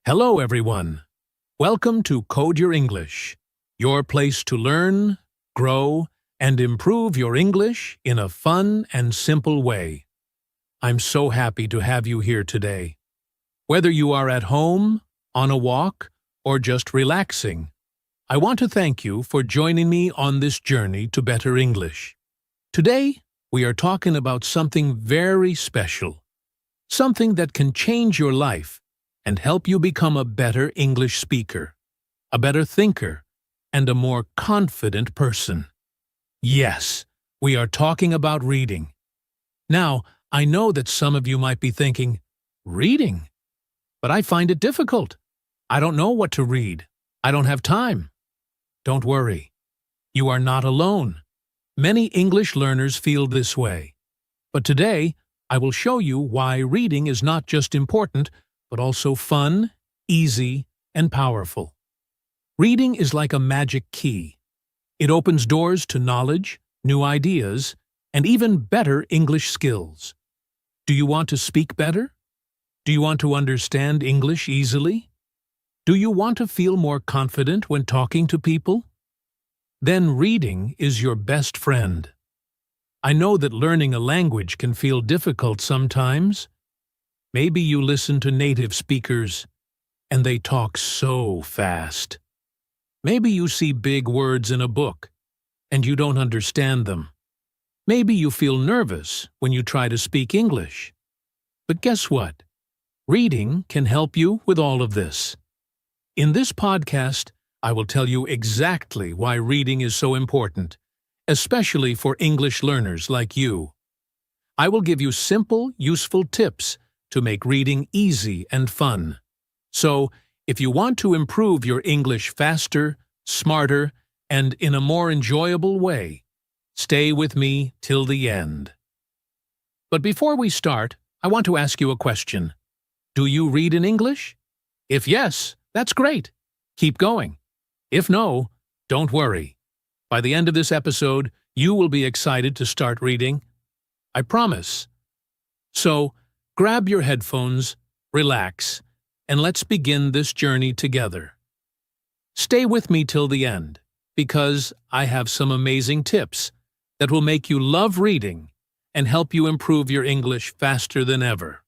Hello, everyone. Welcome to Code Your English, your place to learn, grow, and improve your English in a fun and simple way. I'm so happy to have you here today. Whether you are at home, on a walk, or just relaxing, I want to thank you for joining me on this journey to better English. Today, we are talking about something very special, something that can change your life and help you become a better English speaker, a better thinker, and a more confident person. Yes, we are talking about reading. Now, I know that some of you might be thinking, reading? But I find it difficult. I don't know what to read. I don't have time. Don't worry. You are not alone. Many English learners feel this way. But today, I will show you why reading is not just important, but also fun, easy, and powerful. Reading is like a magic key. It opens doors to knowledge, new ideas, and even better English skills. Do you want to speak better? Do you want to understand English easily? Do you want to feel more confident when talking to people? Then reading is your best friend. I know that learning a language can feel difficult sometimes. Maybe you listen to native speakers, and they talk so fast. Maybe you see big words in a book, and you don't understand them. Maybe you feel nervous when you try to speak English. But guess what? Reading can help you with all of this. In this podcast, I will tell you exactly why reading is so important, especially for English learners like you. I will give you simple, useful tips to make reading easy and fun. So, if you want to improve your English faster, smarter, and in a more enjoyable way, stay with me till the end. But before we start, I want to ask you a question. Do you read in English? If yes, that's great. Keep going. If no, don't worry. By the end of this episode, you will be excited to start reading. I promise. So, grab your headphones, relax, and let's begin this journey together. Stay with me till the end, because I have some amazing tips that will make you love reading and help you improve your English faster than ever.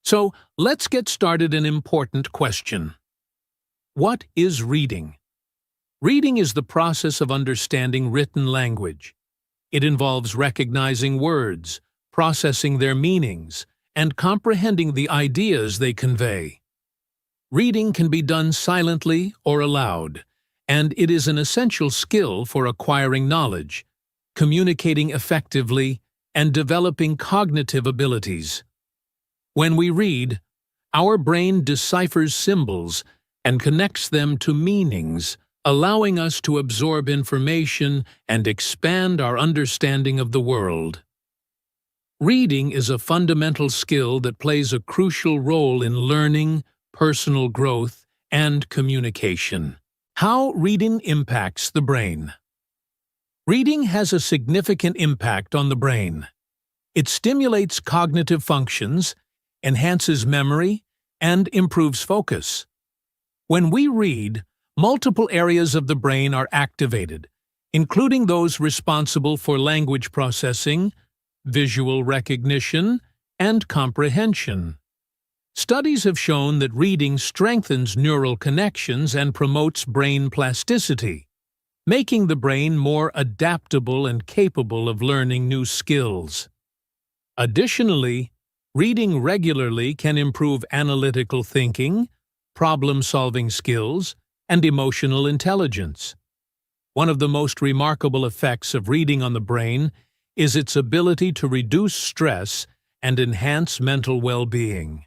So, let's get started with an important question. What is reading? Reading is the process of understanding written language. It involves recognizing words, processing their meanings, and comprehending the ideas they convey. Reading can be done silently or aloud, and it is an essential skill for acquiring knowledge, communicating effectively, and developing cognitive abilities. When we read, our brain deciphers symbols and connects them to meanings, allowing us to absorb information and expand our understanding of the world. Reading is a fundamental skill that plays a crucial role in learning, personal growth, and communication. How reading impacts the brain. Reading has a significant impact on the brain. It stimulates cognitive functions, enhances memory, and improves focus. When we read, multiple areas of the brain are activated, including those responsible for language processing, visual recognition, and comprehension. Studies have shown that reading strengthens neural connections and promotes brain plasticity, making the brain more adaptable and capable of learning new skills. Additionally, reading regularly can improve analytical thinking, problem-solving skills, and emotional intelligence. One of the most remarkable effects of reading on the brain is its ability to reduce stress and enhance mental well-being.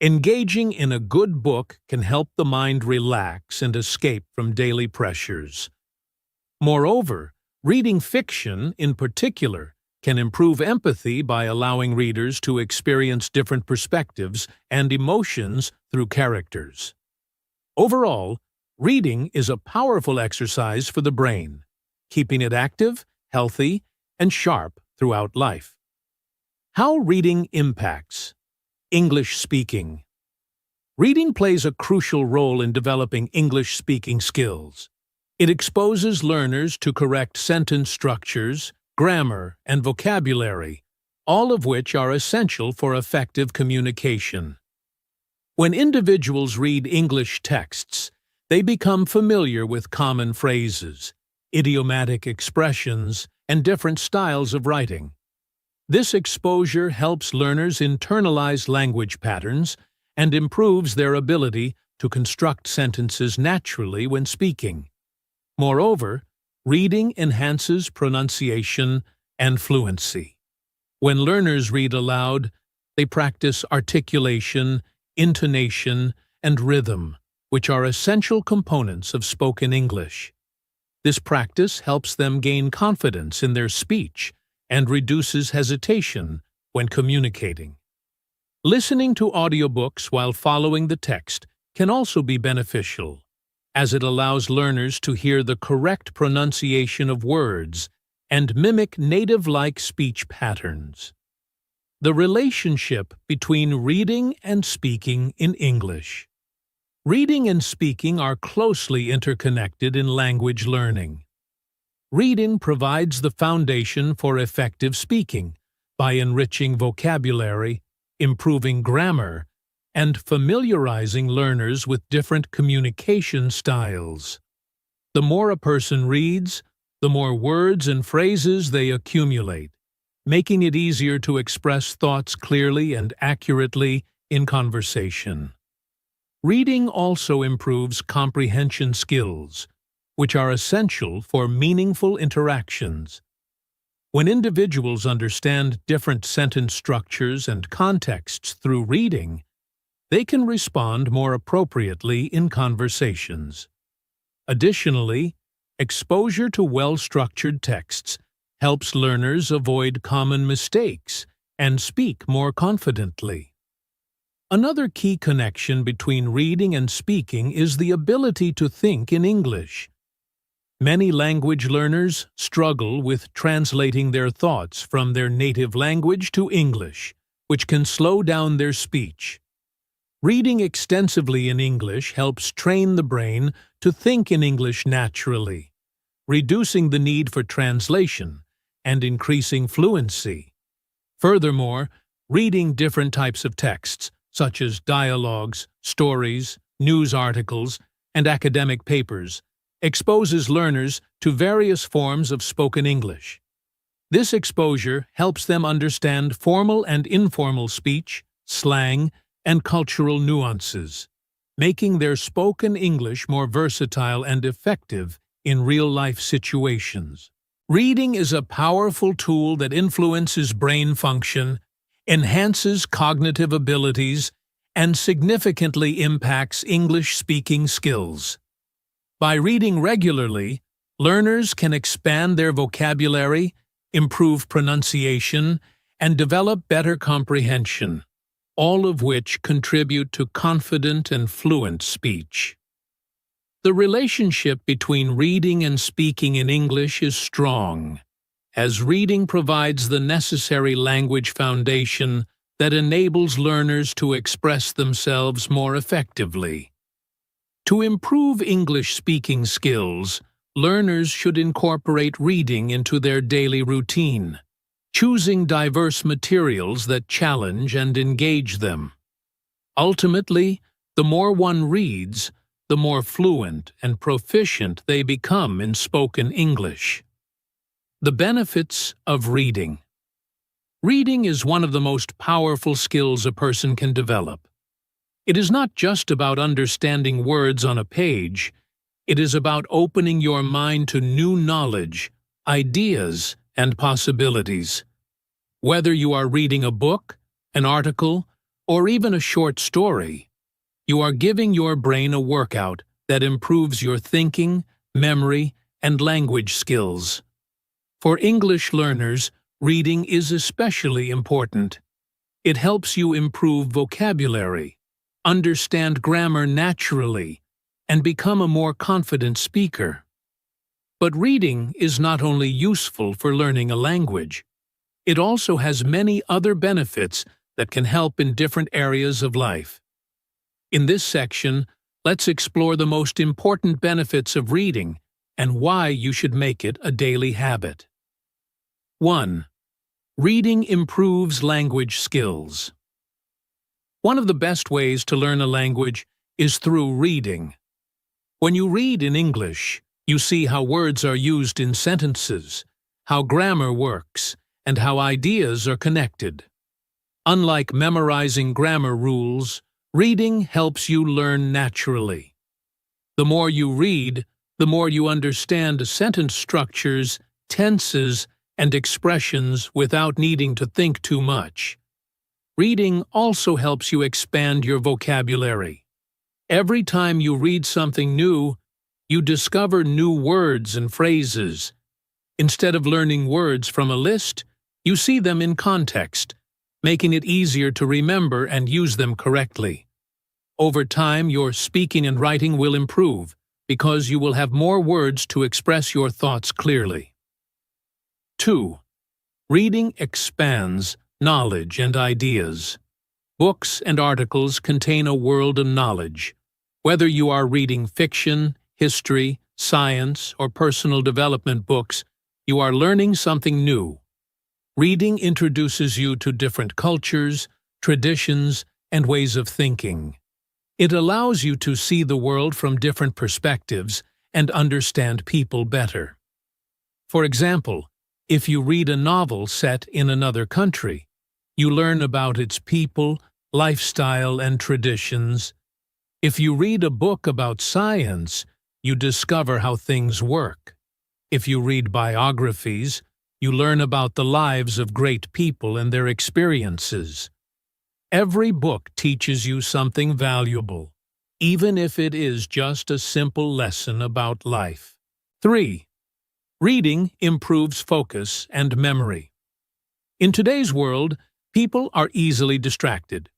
Engaging in a good book can help the mind relax and escape from daily pressures. Moreover, reading fiction, in particular, can improve empathy by allowing readers to experience different perspectives and emotions through characters. Overall, reading is a powerful exercise for the brain, keeping it active, healthy, and sharp throughout life. How reading impacts English speaking. Reading plays a crucial role in developing English-speaking skills. It exposes learners to correct sentence structures, grammar, and vocabulary, all of which are essential for effective communication. When individuals read English texts, they become familiar with common phrases, idiomatic expressions, and different styles of writing. This exposure helps learners internalize language patterns and improves their ability to construct sentences naturally when speaking. Moreover, reading enhances pronunciation and fluency. When learners read aloud, they practice articulation, intonation, and rhythm, which are essential components of spoken English. This practice helps them gain confidence in their speech and reduces hesitation when communicating. Listening to audiobooks while following the text can also be beneficial, as it allows learners to hear the correct pronunciation of words and mimic native-like speech patterns. The relationship between reading and speaking in English. Reading and speaking are closely interconnected in language learning. Reading provides the foundation for effective speaking by enriching vocabulary, improving grammar, and familiarizing learners with different communication styles. The more a person reads, the more words and phrases they accumulate, making it easier to express thoughts clearly and accurately in conversation. Reading also improves comprehension skills, which are essential for meaningful interactions. When individuals understand different sentence structures and contexts through reading, they can respond more appropriately in conversations. Additionally, exposure to well-structured texts helps learners avoid common mistakes and speak more confidently. Another key connection between reading and speaking is the ability to think in English. Many language learners struggle with translating their thoughts from their native language to English, which can slow down their speech. Reading extensively in English helps train the brain to think in English naturally, reducing the need for translation and increasing fluency. Furthermore, reading different types of texts, such as dialogues, stories, news articles, and academic papers, exposes learners to various forms of spoken English. This exposure helps them understand formal and informal speech, slang, and cultural nuances, making their spoken English more versatile and effective in real-life situations. Reading is a powerful tool that influences brain function, enhances cognitive abilities, and significantly impacts English-speaking skills. By reading regularly, learners can expand their vocabulary, improve pronunciation, and develop better comprehension, all of which contribute to confident and fluent speech. The relationship between reading and speaking in English is strong, as reading provides the necessary language foundation that enables learners to express themselves more effectively. To improve English speaking skills, learners should incorporate reading into their daily routine, choosing diverse materials that challenge and engage them. Ultimately, the more one reads, the more fluent and proficient they become in spoken English. The benefits of reading. Reading is one of the most powerful skills a person can develop. It is not just about understanding words on a page, it is about opening your mind to new knowledge, ideas, and possibilities. Whether you are reading a book, an article, or even a short story, you are giving your brain a workout that improves your thinking, memory, and language skills. For English learners, reading is especially important. It helps you improve vocabulary, understand grammar naturally, and become a more confident speaker. But reading is not only useful for learning a language. It also has many other benefits that can help in different areas of life. In this section, let's explore the most important benefits of reading and why you should make it a daily habit. 1. Reading improves language skills. One of the best ways to learn a language is through reading. When you read in English, you see how words are used in sentences, how grammar works, and how ideas are connected. Unlike memorizing grammar rules, reading helps you learn naturally. The more you read, the more you understand sentence structures, tenses, and expressions without needing to think too much. Reading also helps you expand your vocabulary. Every time you read something new, you discover new words and phrases. Instead of learning words from a list, you see them in context, making it easier to remember and use them correctly. Over time, your speaking and writing will improve because you will have more words to express your thoughts clearly. 2. Reading expands knowledge and ideas. Books and articles contain a world of knowledge. Whether you are reading fiction, history, science, or personal development books, you are learning something new. Reading introduces you to different cultures, traditions, and ways of thinking. It allows you to see the world from different perspectives and understand people better. For example, if you read a novel set in another country, you learn about its people, lifestyle, and traditions. If you read a book about science, you discover how things work. If you read biographies, you learn about the lives of great people and their experiences. Every book teaches you something valuable, even if it is just a simple lesson about life. 3. Reading improves focus and memory. In today's world, people are easily distracted.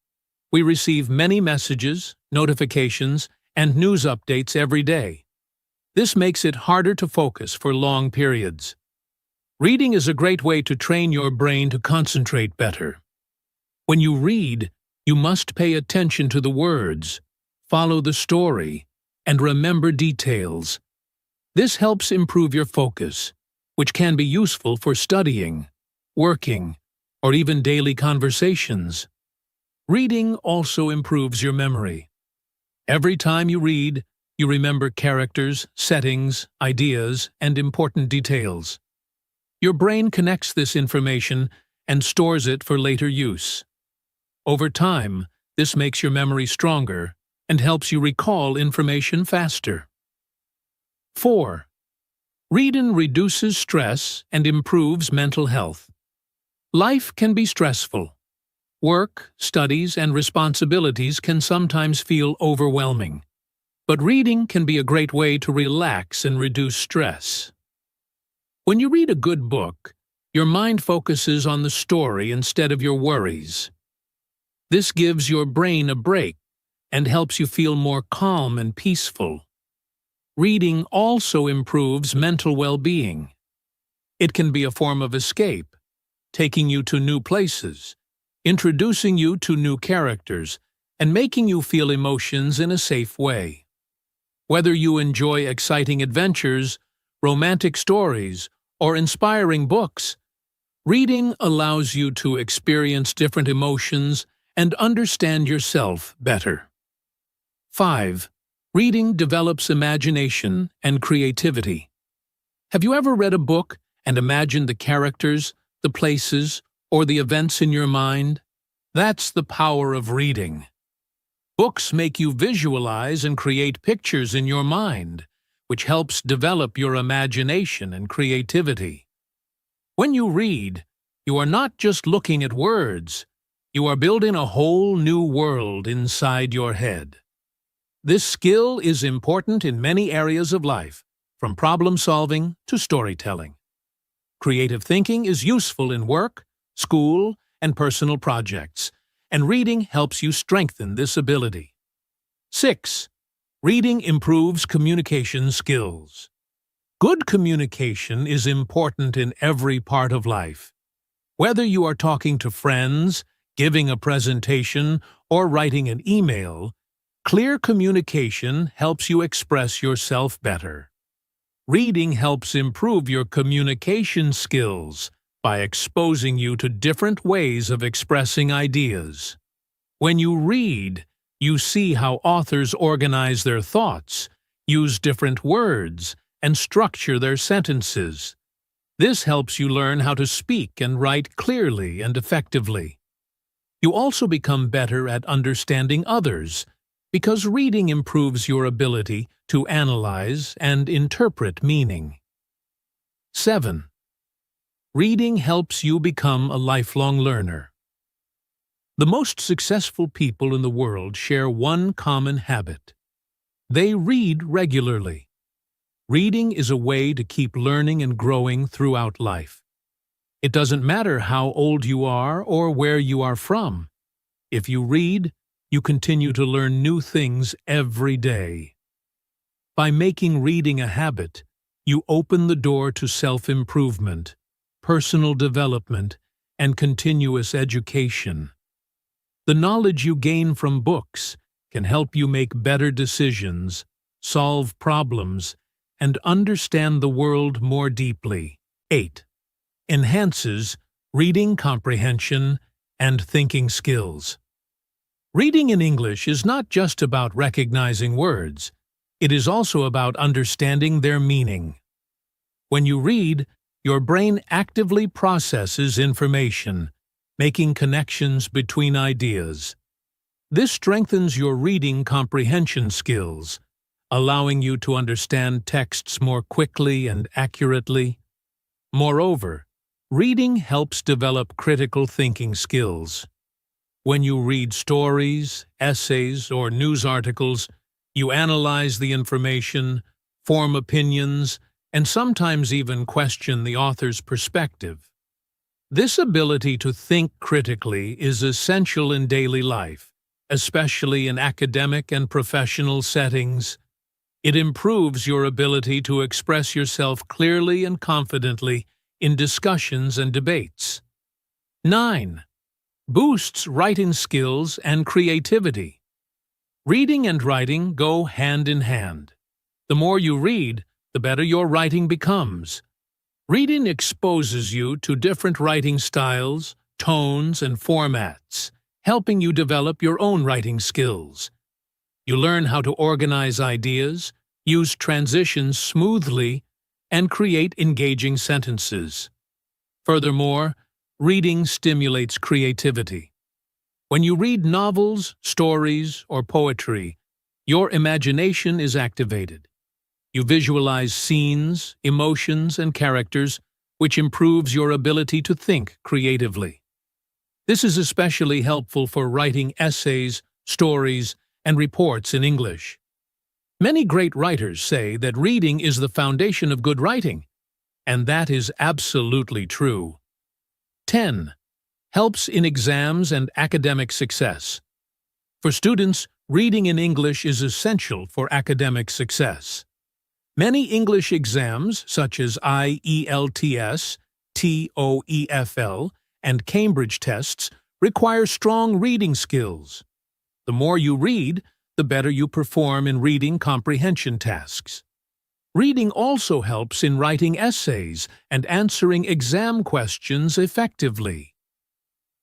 We receive many messages, notifications, and news updates every day. This makes it harder to focus for long periods. Reading is a great way to train your brain to concentrate better. When you read, you must pay attention to the words, follow the story, and remember details. This helps improve your focus, which can be useful for studying, working, or even daily conversations. Reading also improves your memory. Every time you read, you remember characters, settings, ideas, and important details. Your brain connects this information and stores it for later use. Over time, this makes your memory stronger and helps you recall information faster. 4. Reading reduces stress and improves mental health. Life can be stressful. Work, studies, and responsibilities can sometimes feel overwhelming. But reading can be a great way to relax and reduce stress. When you read a good book, your mind focuses on the story instead of your worries. This gives your brain a break and helps you feel more calm and peaceful. Reading also improves mental well-being. It can be a form of escape, taking you to new places, introducing you to new characters, and making you feel emotions in a safe way. Whether you enjoy exciting adventures, romantic stories, or inspiring books, reading allows you to experience different emotions and understand yourself better. 5. Reading develops imagination and creativity. Have you ever read a book and imagined the characters, the places, or the events in your mind? That's the power of reading. Books make you visualize and create pictures in your mind, which helps develop your imagination and creativity. When you read, you are not just looking at words, you are building a whole new world inside your head. This skill is important in many areas of life, from problem-solving to storytelling. Creative thinking is useful in work, school, and personal projects, and reading helps you strengthen this ability. 6. Reading improves communication skills. Good communication is important in every part of life. Whether you are talking to friends, giving a presentation, or writing an email, Clear communication helps you express yourself better. Reading helps improve your communication skills by exposing you to different ways of expressing ideas. When you read, you see how authors organize their thoughts, use different words, and structure their sentences. This helps you learn how to speak and write clearly and effectively. You also become better at understanding others, because reading improves your ability to analyze and interpret meaning. 7. Reading helps you become a lifelong learner. The most successful people in the world share one common habit. They read regularly. Reading is a way to keep learning and growing throughout life. It doesn't matter how old you are or where you are from. If you read, you continue to learn new things every day. By making reading a habit, you open the door to self-improvement, personal development, and continuous education. The knowledge you gain from books can help you make better decisions, solve problems, and understand the world more deeply. 8. Enhances reading comprehension and thinking skills. Reading in English is not just about recognizing words, it is also about understanding their meaning. When you read, your brain actively processes information, making connections between ideas. This strengthens your reading comprehension skills, allowing you to understand texts more quickly and accurately. Moreover, reading helps develop critical thinking skills. When you read stories, essays, or news articles, you analyze the information, form opinions, and sometimes even question the author's perspective. This ability to think critically is essential in daily life, especially in academic and professional settings. It improves your ability to express yourself clearly and confidently in discussions and debates. 9. Boosts writing skills and creativity. Reading and writing go hand in hand. The more you read, the better your writing becomes. Reading exposes you to different writing styles, tones, and formats, helping you develop your own writing skills. You learn how to organize ideas, use transitions smoothly, and create engaging sentences. Furthermore, reading stimulates creativity. When you read novels, stories, or poetry, your imagination is activated. You visualize scenes, emotions, and characters, which improves your ability to think creatively. This is especially helpful for writing essays, stories, and reports in English. Many great writers say that reading is the foundation of good writing, and that is absolutely true. 10. Helps in exams and academic success. For students, reading in English is essential for academic success. Many English exams, such as IELTS, TOEFL, and Cambridge tests, require strong reading skills. The more you read, the better you perform in reading comprehension tasks. Reading also helps in writing essays and answering exam questions effectively.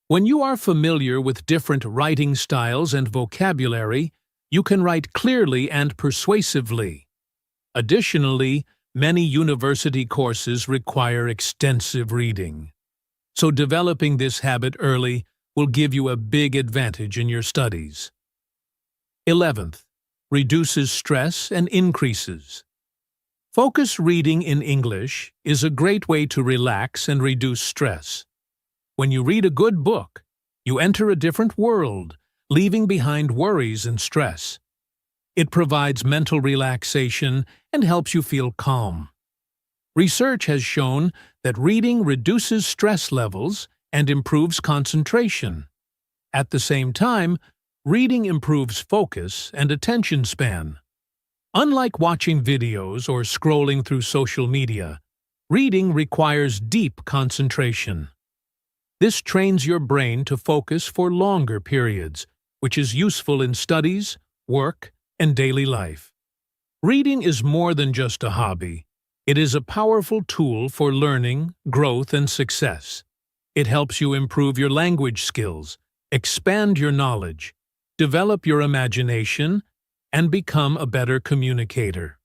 When you are familiar with different writing styles and vocabulary, you can write clearly and persuasively. Additionally, many university courses require extensive reading. So developing this habit early will give you a big advantage in your studies. 11th, reduces stress and increases. Focus reading in English is a great way to relax and reduce stress. When you read a good book, you enter a different world, leaving behind worries and stress. It provides mental relaxation and helps you feel calm. Research has shown that reading reduces stress levels and improves concentration. At the same time, reading improves focus and attention span. Unlike watching videos or scrolling through social media, reading requires deep concentration. This trains your brain to focus for longer periods, which is useful in studies, work, and daily life. Reading is more than just a hobby. It is a powerful tool for learning, growth, and success. It helps you improve your language skills, expand your knowledge, develop your imagination, and become a better communicator.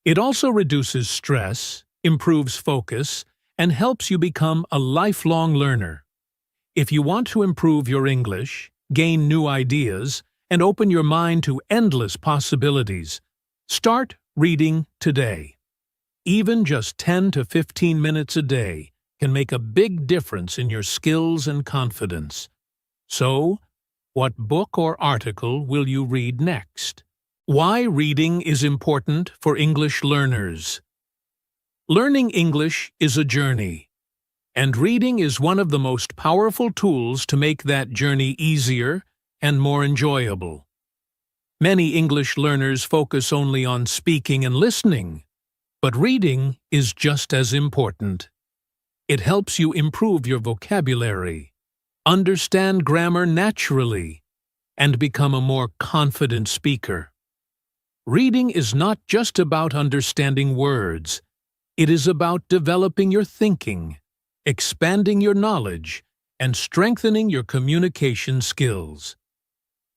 It also reduces stress, improves focus, and helps you become a lifelong learner. If you want to improve your English, gain new ideas, and open your mind to endless possibilities, start reading today. Even just 10 to 15 minutes a day can make a big difference in your skills and confidence. So, what book or article will you read next? Why reading is important for English learners. Learning English is a journey, and reading is one of the most powerful tools to make that journey easier and more enjoyable. Many English learners focus only on speaking and listening, but reading is just as important. It helps you improve your vocabulary, understand grammar naturally, and become a more confident speaker. Reading is not just about understanding words. It is about developing your thinking, expanding your knowledge, and strengthening your communication skills.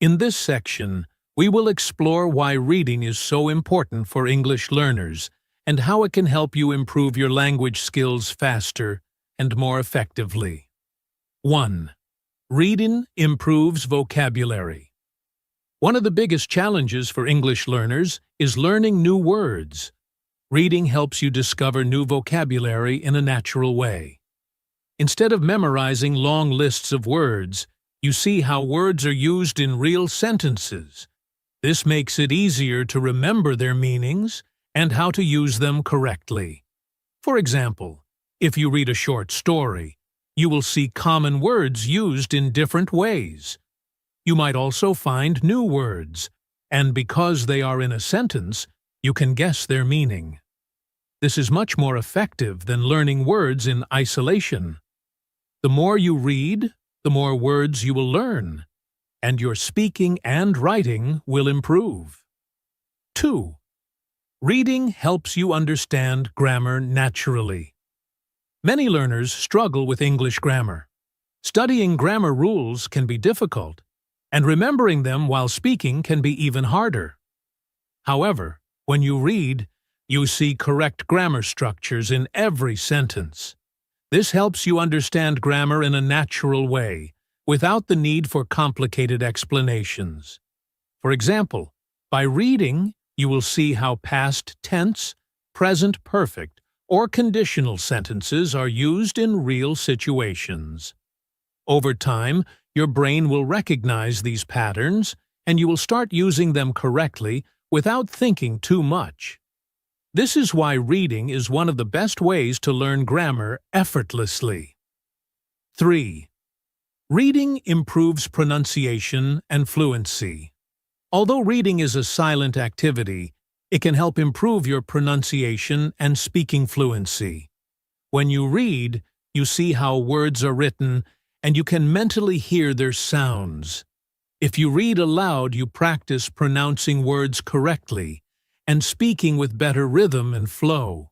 In this section, we will explore why reading is so important for English learners and how it can help you improve your language skills faster and more effectively. 1. Reading improves vocabulary. One of the biggest challenges for English learners is learning new words. Reading helps you discover new vocabulary in a natural way. Instead of memorizing long lists of words, you see how words are used in real sentences. This makes it easier to remember their meanings and how to use them correctly. For example, if you read a short story, you will see common words used in different ways. You might also find new words, and because they are in a sentence, you can guess their meaning. This is much more effective than learning words in isolation. The more you read, the more words you will learn, and your speaking and writing will improve. 2. Reading helps you understand grammar naturally. Many learners struggle with English grammar. Studying grammar rules can be difficult, and remembering them while speaking can be even harder. However, when you read, you see correct grammar structures in every sentence. This helps you understand grammar in a natural way, without the need for complicated explanations. For example, by reading, you will see how past tense, present perfect, or conditional sentences are used in real situations. Over time, your brain will recognize these patterns, and you will start using them correctly without thinking too much. This is why reading is one of the best ways to learn grammar effortlessly. 3. Reading improves pronunciation and fluency. Although reading is a silent activity, it can help improve your pronunciation and speaking fluency. When you read, you see how words are written, and you can mentally hear their sounds. If you read aloud, you practice pronouncing words correctly and speaking with better rhythm and flow.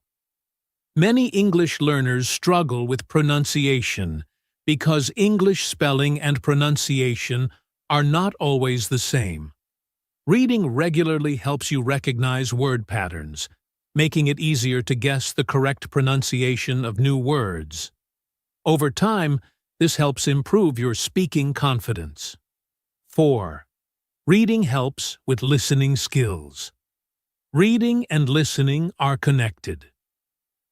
Many English learners struggle with pronunciation because English spelling and pronunciation are not always the same. Reading regularly helps you recognize word patterns, making it easier to guess the correct pronunciation of new words. Over time, this helps improve your speaking confidence. 4. Reading helps with listening skills. Reading and listening are connected.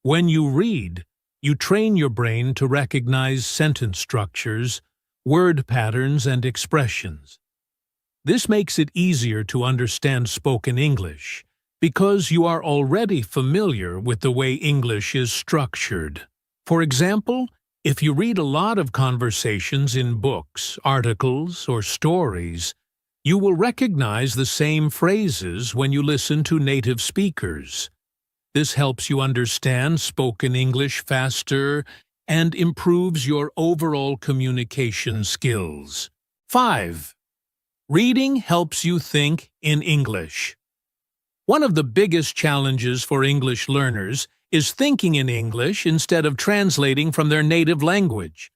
When you read, you train your brain to recognize sentence structures, word patterns, and expressions. This makes it easier to understand spoken English because you are already familiar with the way English is structured. For example, if you read a lot of conversations in books, articles, or stories, you will recognize the same phrases when you listen to native speakers. This helps you understand spoken English faster and improves your overall communication skills. 5. Reading helps you think in English. One of the biggest challenges for English learners is thinking in English instead of translating from their native language.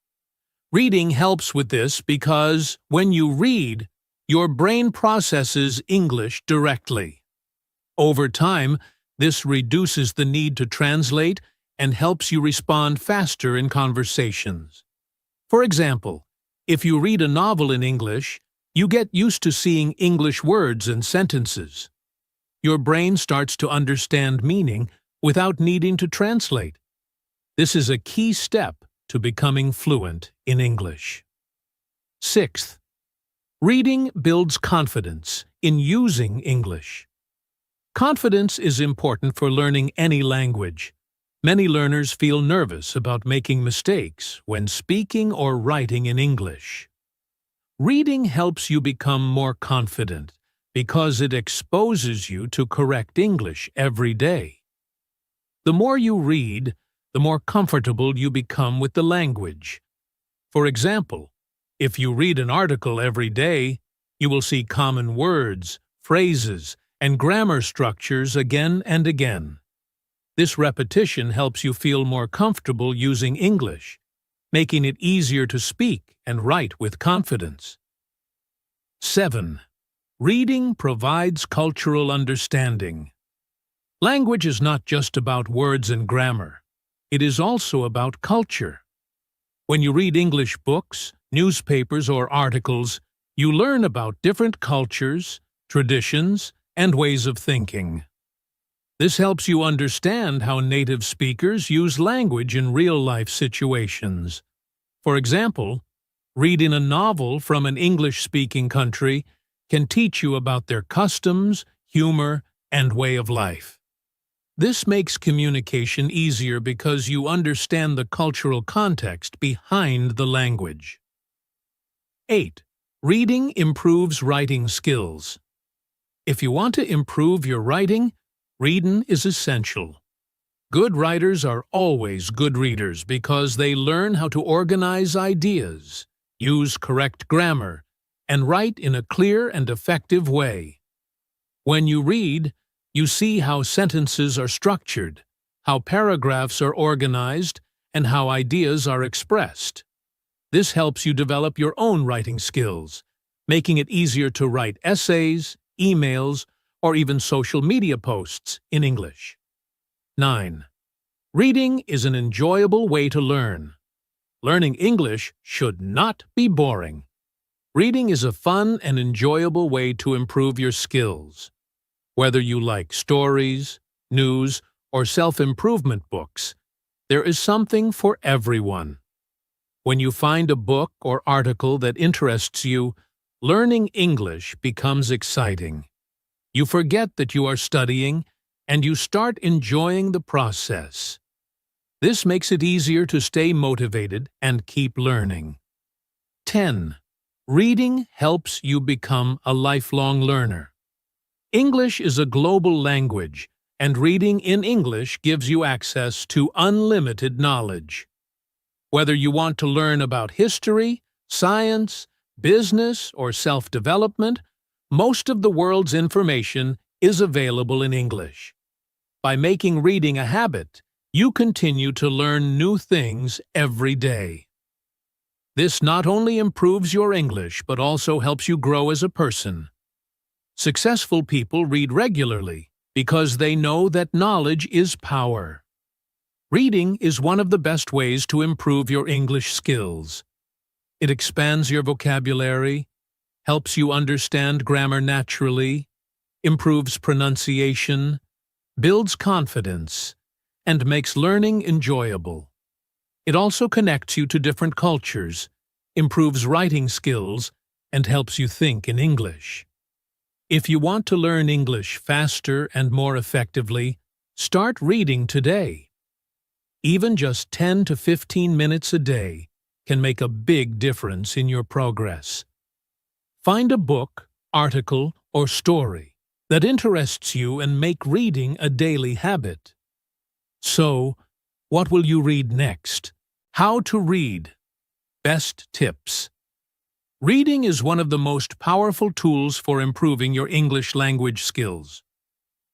Reading helps with this because when you read, your brain processes English directly. Over time, this reduces the need to translate and helps you respond faster in conversations. For example, if you read a novel in English, you get used to seeing English words and sentences. Your brain starts to understand meaning without needing to translate. This is a key step to becoming fluent in English. Sixth, reading builds confidence in using English. Confidence is important for learning any language. Many learners feel nervous about making mistakes when speaking or writing in English. Reading helps you become more confident because it exposes you to correct English every day. The more you read, the more comfortable you become with the language. For example, if you read an article every day, you will see common words, phrases, and grammar structures again and again. This repetition helps you feel more comfortable using English, making it easier to speak and write with confidence. 7. Reading provides cultural understanding. Language is not just about words and grammar. It is also about culture. When you read English books, newspapers, or articles, you learn about different cultures, traditions, and ways of thinking. This helps you understand how native speakers use language in real-life situations. For example, reading a novel from an English-speaking country can teach you about their customs, humor, and way of life. This makes communication easier because you understand the cultural context behind the language. 8. Reading improves writing skills. If you want to improve your writing, reading is essential. Good writers are always good readers because they learn how to organize ideas, use correct grammar, and write in a clear and effective way. When you read, you see how sentences are structured, how paragraphs are organized, and how ideas are expressed. This helps you develop your own writing skills, making it easier to write essays, emails, or even social media posts in English. 9. Reading is an enjoyable way to learn. Learning English should not be boring. Reading is a fun and enjoyable way to improve your skills. Whether you like stories, news, or self-improvement books, there is something for everyone. When you find a book or article that interests you, learning English becomes exciting. You forget that you are studying, and you start enjoying the process. This makes it easier to stay motivated and keep learning. 10. Reading helps you become a lifelong learner. English is a global language, and reading in English gives you access to unlimited knowledge. Whether you want to learn about history, science, business, or self-development, most of the world's information is available in English. By making reading a habit, you continue to learn new things every day. This not only improves your English but also helps you grow as a person. Successful people read regularly because they know that knowledge is power. Reading is one of the best ways to improve your English skills. It expands your vocabulary, helps you understand grammar naturally, improves pronunciation, builds confidence, and makes learning enjoyable. It also connects you to different cultures, improves writing skills, and helps you think in English. If you want to learn English faster and more effectively, start reading today. Even just 10 to 15 minutes a day can make a big difference in your progress. Find a book, article, or story that interests you and make reading a daily habit. So, what will you read next? How to read. Best tips. Reading is one of the most powerful tools for improving your English language skills.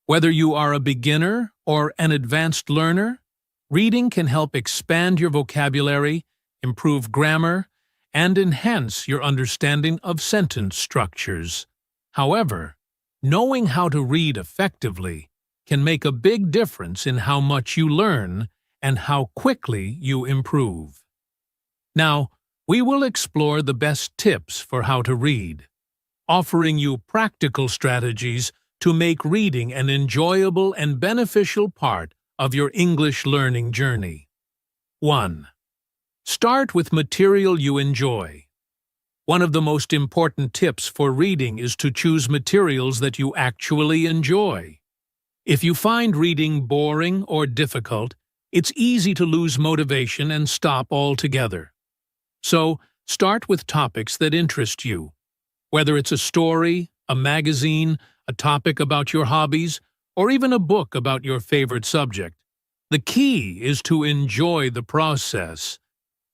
Whether you are a beginner or an advanced learner, reading can help expand your vocabulary, improve grammar, and enhance your understanding of sentence structures. However, knowing how to read effectively can make a big difference in how much you learn and how quickly you improve. Now, we will explore the best tips for how to read, offering you practical strategies to make reading an enjoyable and beneficial part of your English learning journey. 1. Start with material you enjoy. One of the most important tips for reading is to choose materials that you actually enjoy. If you find reading boring or difficult, it's easy to lose motivation and stop altogether. So, start with topics that interest you. Whether it's a story, a magazine, a topic about your hobbies, or even a book about your favorite subject. The key is to enjoy the process.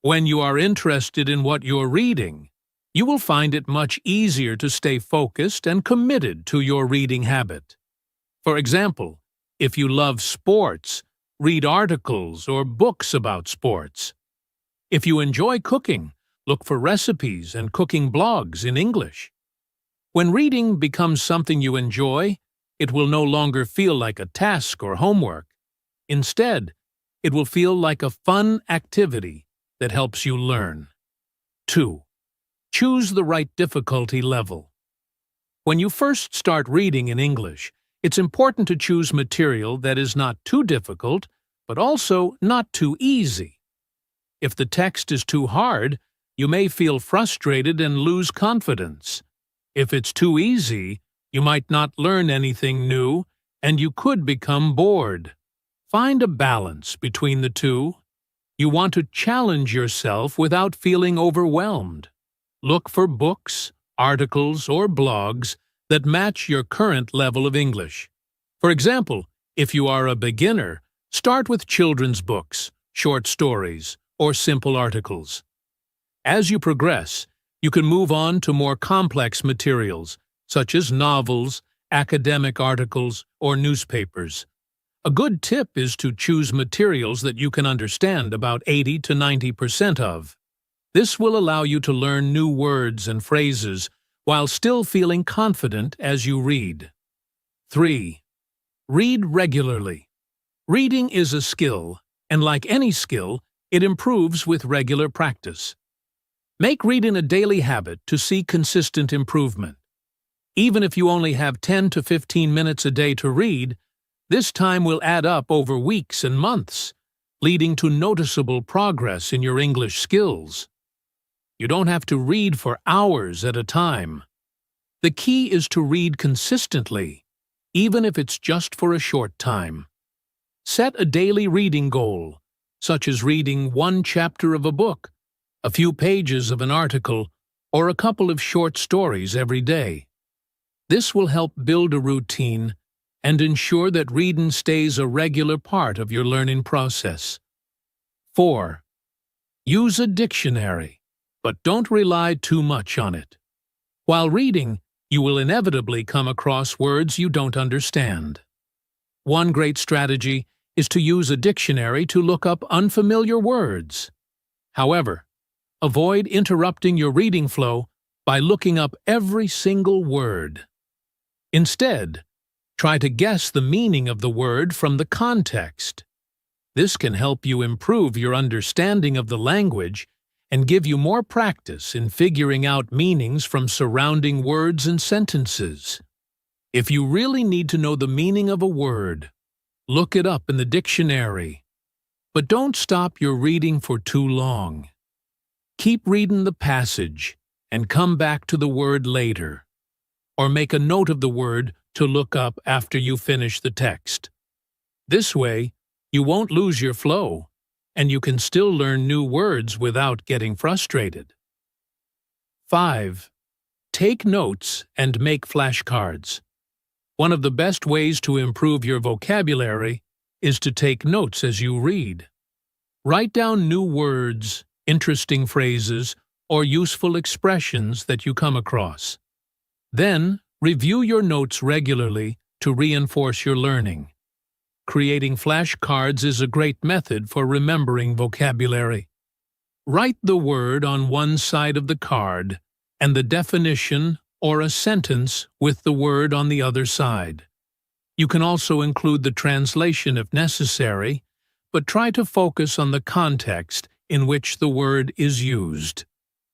When you are interested in what you're reading, you will find it much easier to stay focused and committed to your reading habit. For example, if you love sports, read articles or books about sports. If you enjoy cooking, look for recipes and cooking blogs in English. When reading becomes something you enjoy, it will no longer feel like a task or homework. Instead, it will feel like a fun activity that helps you learn. 2. Choose the right difficulty level. When you first start reading in English, it's important to choose material that is not too difficult, but also not too easy. If the text is too hard, you may feel frustrated and lose confidence. If it's too easy, you might not learn anything new, and you could become bored. Find a balance between the two. You want to challenge yourself without feeling overwhelmed. Look for books, articles, or blogs that match your current level of English. For example, if you are a beginner, start with children's books, short stories, or simple articles. As you progress, you can move on to more complex materials, such as novels, academic articles, or newspapers. A good tip is to choose materials that you can understand about 80 to 90% of. This will allow you to learn new words and phrases while still feeling confident as you read. 3. Read regularly. Reading is a skill, and like any skill, it improves with regular practice. Make reading a daily habit to see consistent improvement. Even if you only have 10 to 15 minutes a day to read, this time will add up over weeks and months, leading to noticeable progress in your English skills. You don't have to read for hours at a time. The key is to read consistently, even if it's just for a short time. Set a daily reading goal, such as reading one chapter of a book, a few pages of an article, or a couple of short stories every day. This will help build a routine and ensure that reading stays a regular part of your learning process. 4. Use a dictionary, but don't rely too much on it. While reading, you will inevitably come across words you don't understand. One great strategy is to use a dictionary to look up unfamiliar words. However, avoid interrupting your reading flow by looking up every single word. Instead, try to guess the meaning of the word from the context. This can help you improve your understanding of the language and give you more practice in figuring out meanings from surrounding words and sentences. If you really need to know the meaning of a word, look it up in the dictionary. But don't stop your reading for too long. Keep reading the passage and come back to the word later, or make a note of the word to look up after you finish the text. This way, you won't lose your flow, and you can still learn new words without getting frustrated. 5. Take notes and make flashcards. One of the best ways to improve your vocabulary is to take notes as you read. Write down new words, interesting phrases, or useful expressions that you come across. Then, review your notes regularly to reinforce your learning. Creating flashcards is a great method for remembering vocabulary. Write the word on one side of the card and the definition or a sentence with the word on the other side. You can also include the translation if necessary, but try to focus on the context in which the word is used.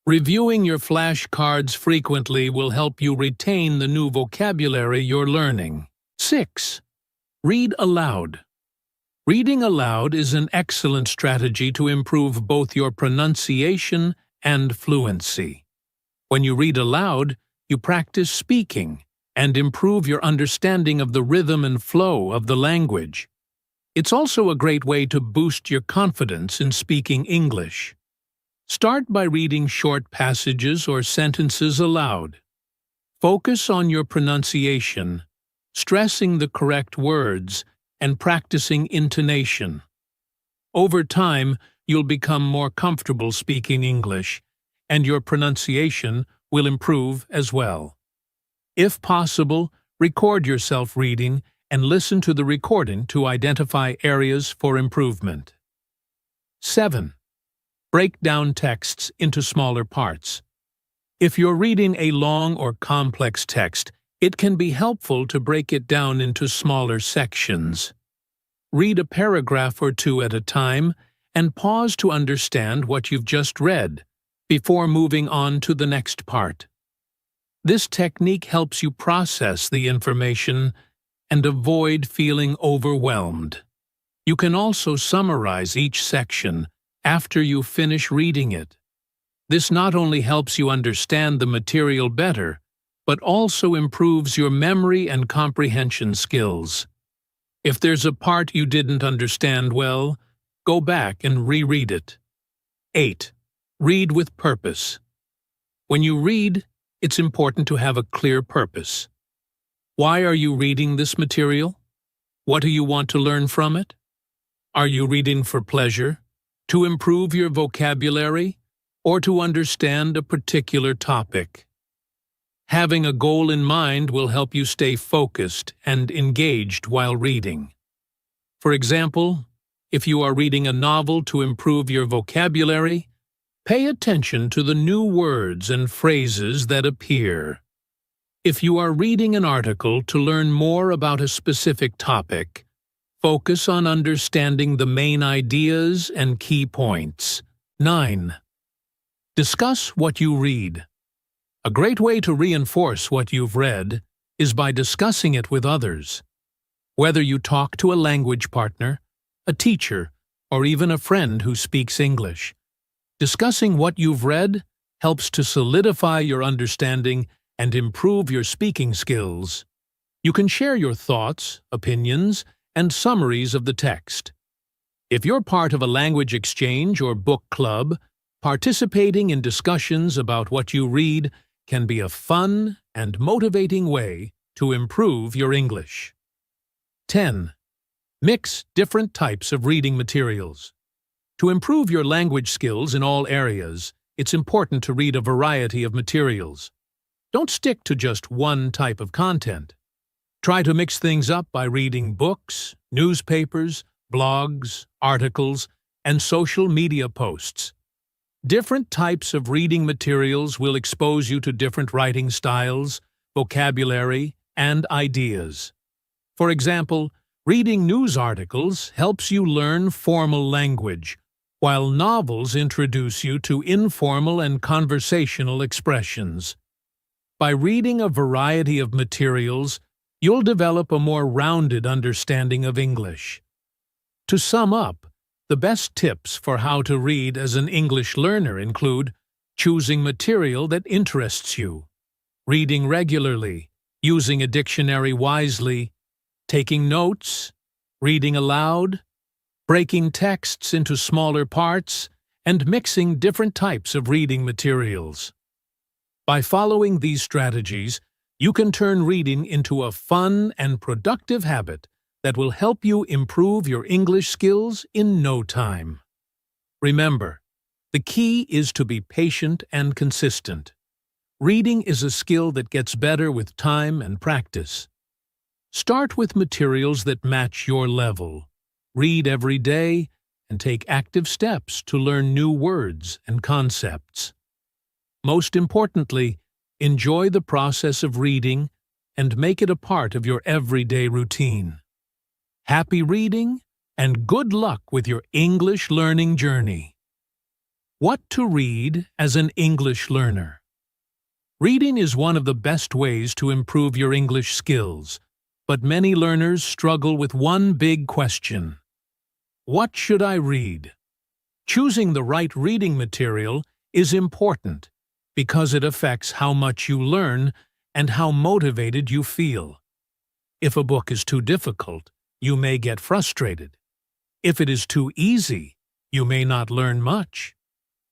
Reviewing your flashcards frequently will help you retain the new vocabulary you're learning. 6. Read aloud. Reading aloud is an excellent strategy to improve both your pronunciation and fluency. When you read aloud, you practice speaking and improve your understanding of the rhythm and flow of the language. It's also a great way to boost your confidence in speaking English. Start by reading short passages or sentences aloud. Focus on your pronunciation, stressing the correct words, and practicing intonation. Over time, you'll become more comfortable speaking English, and your pronunciation will improve as well. If possible, record yourself reading and listen to the recording to identify areas for improvement. 7. Break down texts into smaller parts. If you're reading a long or complex text, it can be helpful to break it down into smaller sections. Read a paragraph or two at a time and pause to understand what you've just read before moving on to the next part. This technique helps you process the information and avoid feeling overwhelmed. You can also summarize each section after you finish reading it. This not only helps you understand the material better, but also improves your memory and comprehension skills. If there's a part you didn't understand well, go back and reread it. 8. Read with purpose. When you read, it's important to have a clear purpose. Why are you reading this material? What do you want to learn from it? Are you reading for pleasure, to improve your vocabulary, or to understand a particular topic? Having a goal in mind will help you stay focused and engaged while reading. For example, if you are reading a novel to improve your vocabulary, pay attention to the new words and phrases that appear. If you are reading an article to learn more about a specific topic, focus on understanding the main ideas and key points. 9. Discuss what you read. A great way to reinforce what you've read is by discussing it with others. Whether you talk to a language partner, a teacher, or even a friend who speaks English, discussing what you've read helps to solidify your understanding and improve your speaking skills. You can share your thoughts, opinions, and summaries of the text. If you're part of a language exchange or book club, participating in discussions about what you read can be a fun and motivating way to improve your English. 10. Mix different types of reading materials. To improve your language skills in all areas, it's important to read a variety of materials. Don't stick to just one type of content. Try to mix things up by reading books, newspapers, blogs, articles, and social media posts. Different types of reading materials will expose you to different writing styles, vocabulary, and ideas. For example, reading news articles helps you learn formal language, while novels introduce you to informal and conversational expressions. By reading a variety of materials, you'll develop a more rounded understanding of English. To sum up, the best tips for how to read as an English learner include choosing material that interests you, reading regularly, using a dictionary wisely, taking notes, reading aloud, breaking texts into smaller parts, and mixing different types of reading materials. By following these strategies, you can turn reading into a fun and productive habit that will help you improve your English skills in no time. Remember, The key is to be patient and consistent. Reading is a skill that gets better with time and practice. Start with materials that match your level. Read every day and take active steps to learn new words and concepts. Most importantly, enjoy the process of reading and make it a part of your everyday routine. Happy reading and good luck with your English learning journey. What to read as an English learner? Reading is one of the best ways to improve your English skills, but many learners struggle with one big question. What should I read? Choosing the right reading material is important because it affects how much you learn and how motivated you feel. If a book is too difficult, you may get frustrated. If it is too easy, you may not learn much.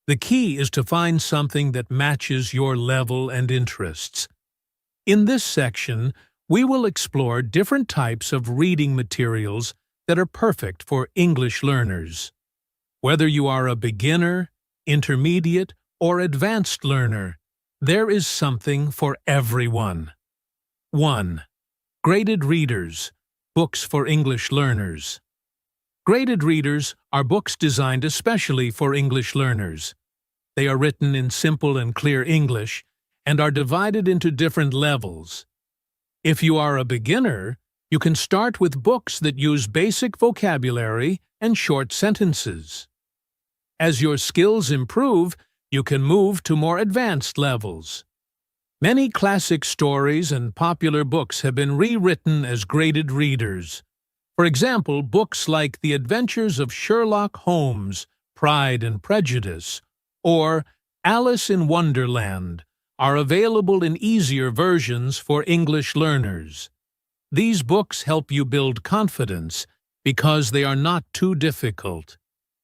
The key is to find something that matches your level and interests. In this section, we will explore different types of reading materials that are perfect for English learners. Whether you are a beginner, intermediate, or advanced learner, there is something for everyone. 1. Graded Readers, Books for English Learners. Graded readers are books designed especially for English learners. They are written in simple and clear English and are divided into different levels. If you are a beginner, you can start with books that use basic vocabulary and short sentences. As your skills improve, you can move to more advanced levels. Many classic stories and popular books have been rewritten as graded readers. For example, books like The Adventures of Sherlock Holmes, Pride and Prejudice, or Alice in Wonderland are available in easier versions for English learners. These books help you build confidence because they are not too difficult,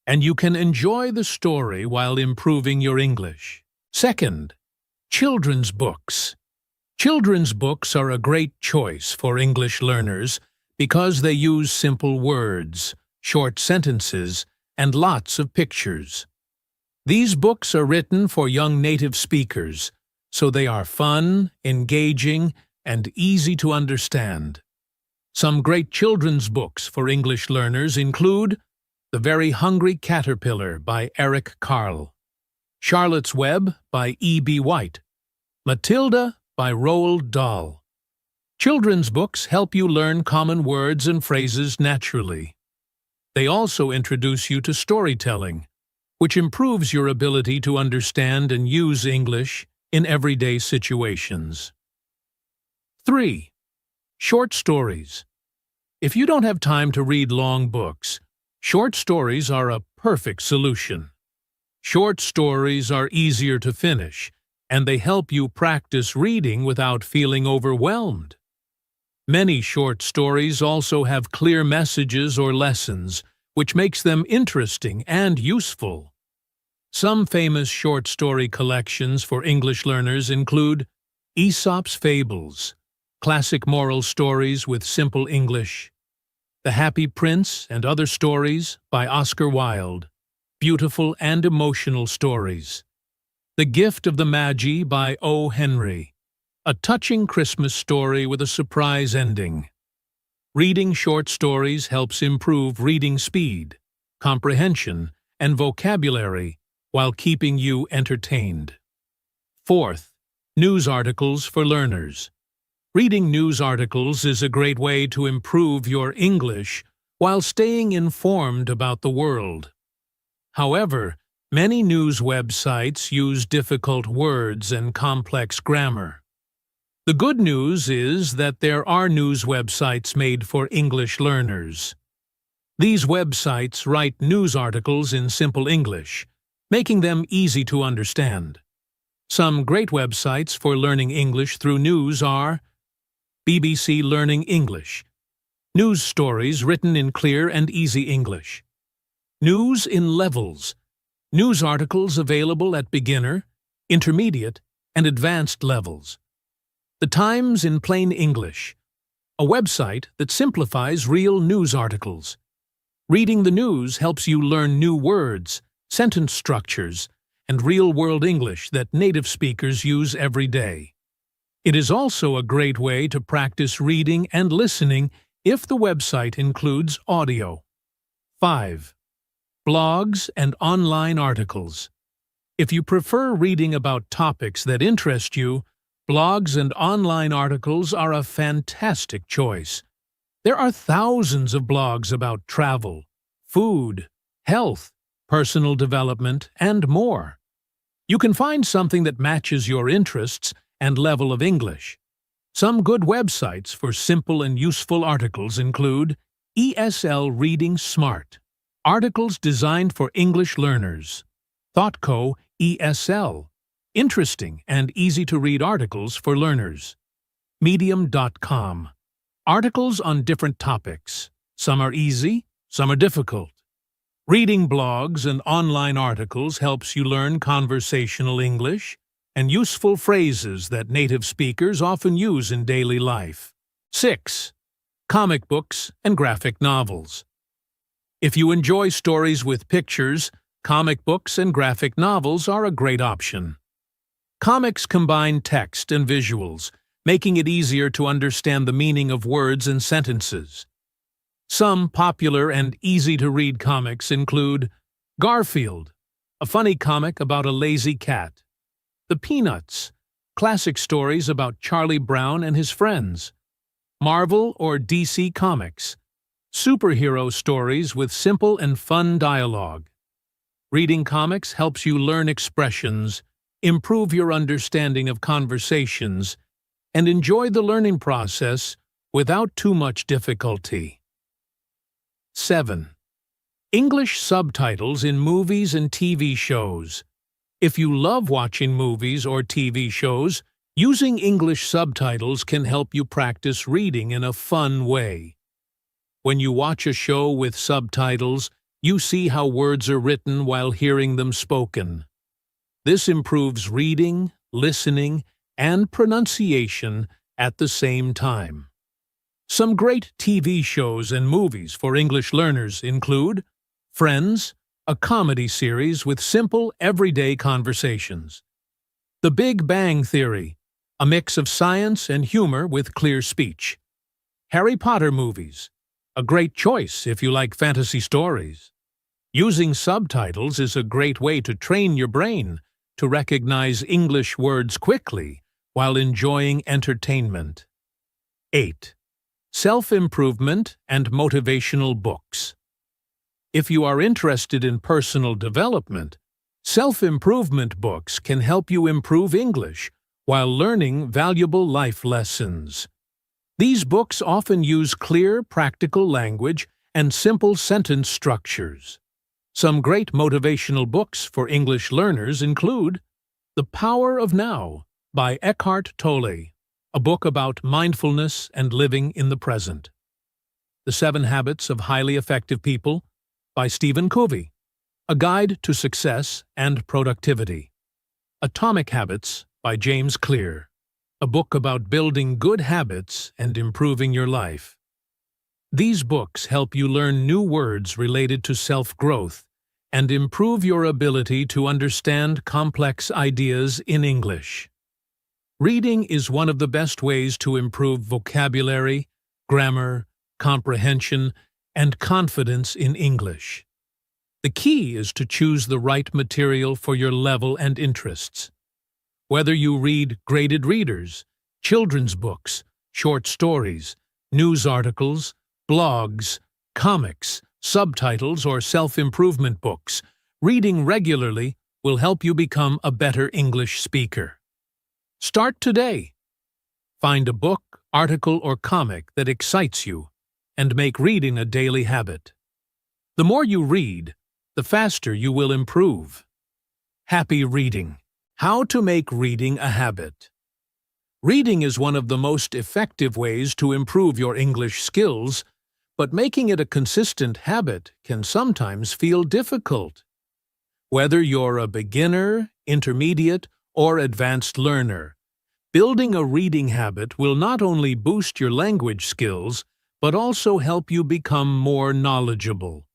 and you can enjoy the story while improving your English. 2. Children's books. Children's books are a great choice for English learners because they use simple words, short sentences, and lots of pictures. These books are written for young native speakers, so they are fun, engaging, and easy to understand. Some great children's books for English learners include The Very Hungry Caterpillar by Eric Carle, Charlotte's Web by E.B. White, Matilda by Roald Dahl. Children's books help you learn common words and phrases naturally. They also introduce you to storytelling, which improves your ability to understand and use English in everyday situations. 3. Short stories. If you don't have time to read long books, short stories are a perfect solution. Short stories are easier to finish, and they help you practice reading without feeling overwhelmed. Many short stories also have clear messages or lessons, which makes them interesting and useful. Some famous short story collections for English learners include Aesop's Fables, classic moral stories with simple English, The Happy Prince and Other Stories by Oscar Wilde, beautiful and emotional stories, The Gift of the Magi by O. Henry, a touching Christmas story with a surprise ending. Reading short stories helps improve reading speed, comprehension, and vocabulary while keeping you entertained. 4. News articles for learners. Reading news articles is a great way to improve your English while staying informed about the world. However, many news websites use difficult words and complex grammar. The good news is that there are news websites made for English learners. These websites write news articles in simple English, making them easy to understand. Some great websites for learning English through news are BBC Learning English, news stories written in clear and easy English. News in Levels, news articles available at beginner, intermediate, and advanced levels. The Times in Plain English, a website that simplifies real news articles. Reading the news helps you learn new words sentence structures, and real-world English that native speakers use every day. It is also a great way to practice reading and listening if the website includes audio. 5. Blogs and online articles. If you prefer reading about topics that interest you, blogs and online articles are a fantastic choice. There are thousands of blogs about travel, food, health, personal development, and more. You can find something that matches your interests and level of English. Some good websites for simple and useful articles include ESL Reading Smart, articles designed for English learners; ThoughtCo ESL, interesting and easy-to-read articles for learners; Medium.com, articles on different topics. Some are easy, some are difficult. Reading blogs and online articles helps you learn conversational English and useful phrases that native speakers often use in daily life. 6. Comic books and graphic novels. If you enjoy stories with pictures, comic books and graphic novels are a great option. Comics combine text and visuals, making it easier to understand the meaning of words and sentences. Some popular and easy-to-read comics include Garfield, a funny comic about a lazy cat; The Peanuts, classic stories about Charlie Brown and his friends; Marvel or DC Comics, superhero stories with simple and fun dialogue. Reading comics helps you learn expressions, improve your understanding of conversations, and enjoy the learning process without too much difficulty. 7. English subtitles in movies and TV shows. If you love watching movies or TV shows, using English subtitles can help you practice reading in a fun way. When you watch a show with subtitles, you see how words are written while hearing them spoken. This improves reading, listening, and pronunciation at the same time. Some great TV shows and movies for English learners include Friends, a comedy series with simple, everyday conversations; The Big Bang Theory, a mix of science and humor with clear speech; Harry Potter movies, a great choice if you like fantasy stories. Using subtitles is a great way to train your brain to recognize English words quickly while enjoying entertainment. 8. Self-improvement and motivational books. If you are interested in personal development, self-improvement books can help you improve English while learning valuable life lessons. These books often use clear, practical language and simple sentence structures. Some great motivational books for English learners include The Power of Now by Eckhart Tolle, a book about mindfulness and living in the present; The 7 Habits of Highly Effective People by Stephen Covey, a guide to success and productivity; Atomic Habits by James Clear, a book about building good habits and improving your life. These books help you learn new words related to self-growth and improve your ability to understand complex ideas in English. Reading is one of the best ways to improve vocabulary, grammar, comprehension, and confidence in English. The key is to choose the right material for your level and interests. Whether you read graded readers, children's books, short stories, news articles, blogs, comics, subtitles, or self-improvement books, reading regularly will help you become a better English speaker. Start today. Find a book, article, or comic that excites you, and make reading a daily habit. The more you read, the faster you will improve. Happy reading. How to make reading a habit. Reading is one of the most effective ways to improve your English skills, but making it a consistent habit can sometimes feel difficult. Whether you're a beginner, intermediate, or advanced learner, building a reading habit will not only boost your language skills, but also help you become more knowledgeable.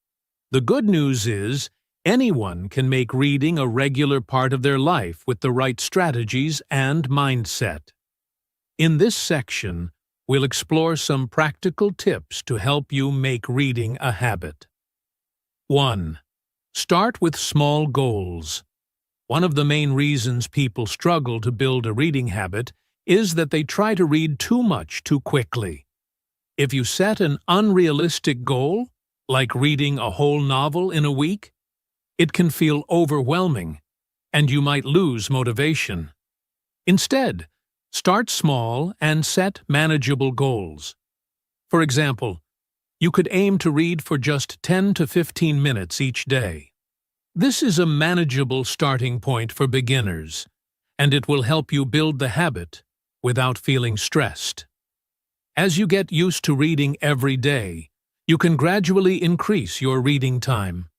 The good news is, Anyone can make reading a regular part of their life with the right strategies and mindset. In this section, we'll explore some practical tips to help you make reading a habit. 1. Start with small goals. One of the main reasons people struggle to build a reading habit is that they try to read too much too quickly. If you set an unrealistic goal, like reading a whole novel in a week, it can feel overwhelming, and you might lose motivation. Instead, start small and set manageable goals. For example, you could aim to read for just 10 to 15 minutes each day. This is a manageable starting point for beginners, and it will help you build the habit without feeling stressed. As you get used to reading every day, you can gradually increase your reading time.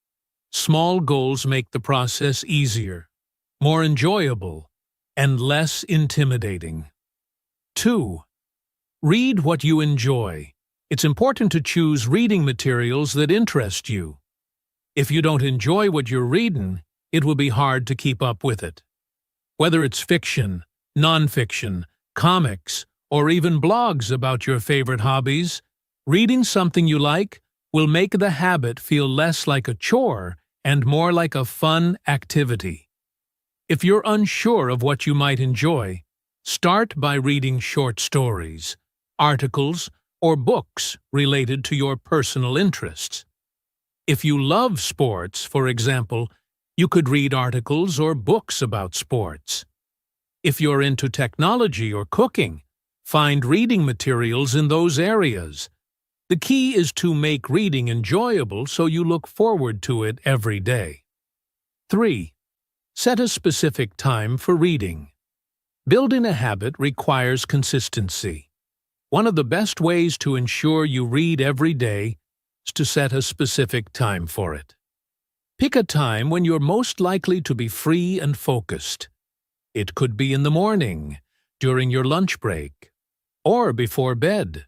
Small goals make the process easier, more enjoyable, and less intimidating. 2. Read what you enjoy. It's important to choose reading materials that interest you. If you don't enjoy what you're reading, it will be hard to keep up with it. Whether it's fiction, nonfiction, comics, or even blogs about your favorite hobbies, reading something you like will make the habit feel less like a chore and more like a fun activity. If you're unsure of what you might enjoy, start by reading short stories, articles, or books related to your personal interests. If you love sports, for example, you could read articles or books about sports. If you're into technology or cooking, find reading materials in those areas. The key is to make reading enjoyable so you look forward to it every day. 3. Set a specific time for reading. Building a habit requires consistency. One of the best ways to ensure you read every day is to set a specific time for it. Pick a time when you're most likely to be free and focused. It could be in the morning, during your lunch break, or before bed.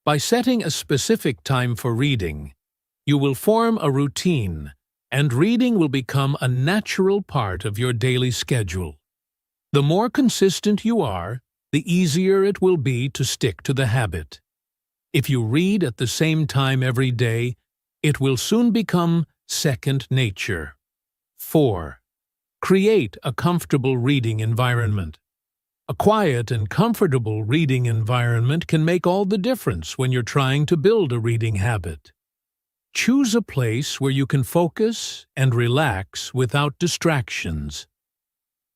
By setting a specific time for reading, you will form a routine, and reading will become a natural part of your daily schedule. The more consistent you are, the easier it will be to stick to the habit. If you read at the same time every day, it will soon become second nature. 4. Create a comfortable reading environment. A quiet and comfortable reading environment can make all the difference when you're trying to build a reading habit. Choose a place where you can focus and relax without distractions.